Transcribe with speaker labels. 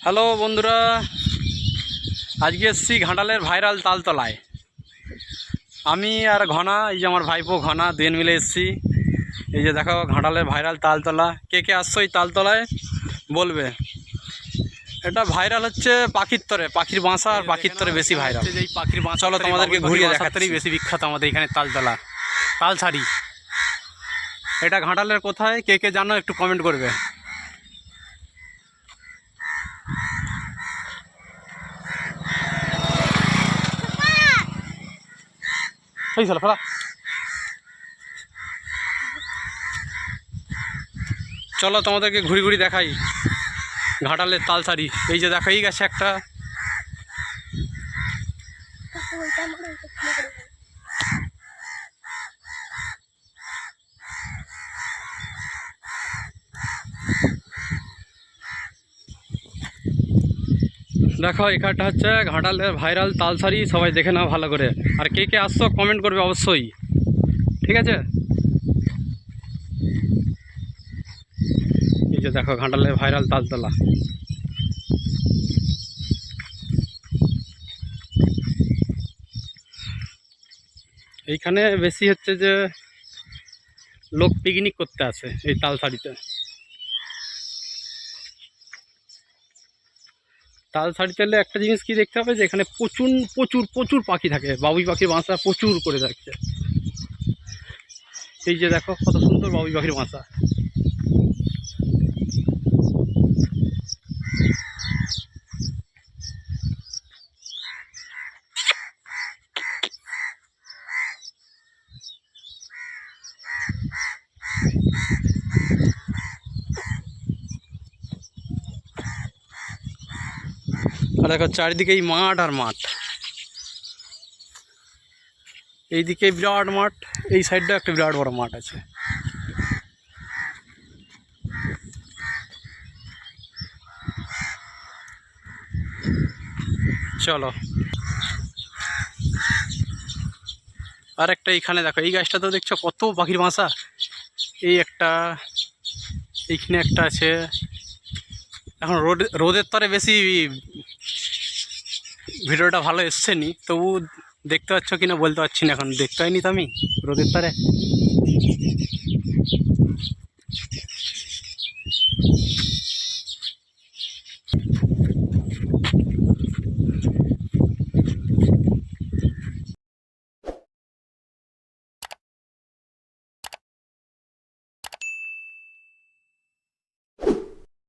Speaker 1: Hello বন্ধুরা, আজকে এসেছি ঘাটালের ভাইরাল তালতলায়। আমি আর ঘনা, এই যে আমার ভাইপো ঘনা, দুজন মিলে এসেছি। এই যে দেখো ঘাটালের ভাইরাল তালতলা। কে কে আসছো এই তালতলায় বলবে। এটা ভাইরাল হচ্ছে পাখির তরে, পাখির বাসা আর পাখির তরে বেশি ভাইরাল। এই পাখির বাসা চলো তোমাদেরকে ঘুরিয়ে দেখাতেই বেশি বিখ্যাত আমাদের এখানে তালতলা, তালছাড়ি। এটা ঘাটালের কোথায় কে কে জানো একটু কমেন্ট করবে। এই চলো ফেলা, চলো তোমাদেরকে ঘুরি ঘুরি দেখাই ঘাটালের তালছাড়ি। এই যে দেখাই গেছে একটা। দেখো এখানটা হচ্ছে ঘাটালের ভাইরাল তালছাড়ি, সবাই দেখে নাও ভালো করে। আর কে কে আসছো কমেন্ট করবে অবশ্যই, ঠিক আছে। এই যে দেখো ঘাটালের ভাইরাল তালতলা। এইখানে বেশি হচ্ছে যে লোক পিকনিক করতে আসে এই তালছাড়িতে। তালছাড়িতে এলে একটা জিনিস কি দেখতে হবে, যে এখানে প্রচুর প্রচুর প্রচুর পাখি থাকে, বাবুই পাখির বাসা প্রচুর করে থাকছে। এই যে দেখো কত সুন্দর বাবুই পাখির বাসা। আর দেখো চারিদিকেই মাঠ আর মাঠ। এইদিকে বিরাট মাঠ, এই সাইডটা একটা বিরাট বড় মাঠ আছে। চলো আর একটা এইখানে দেখো, এই গাছটা তো দেখছো কত পাখির বাসা। এই একটা, এইখানে একটা আছে। এখন রোদের তরে বেশি ভিডিওটা ভালো এসছে নি, তবু দেখতে পাচ্ছ কিনা বলতে পারছি না, এখন দেখতে হয়নি তো আমি রোদের তরে।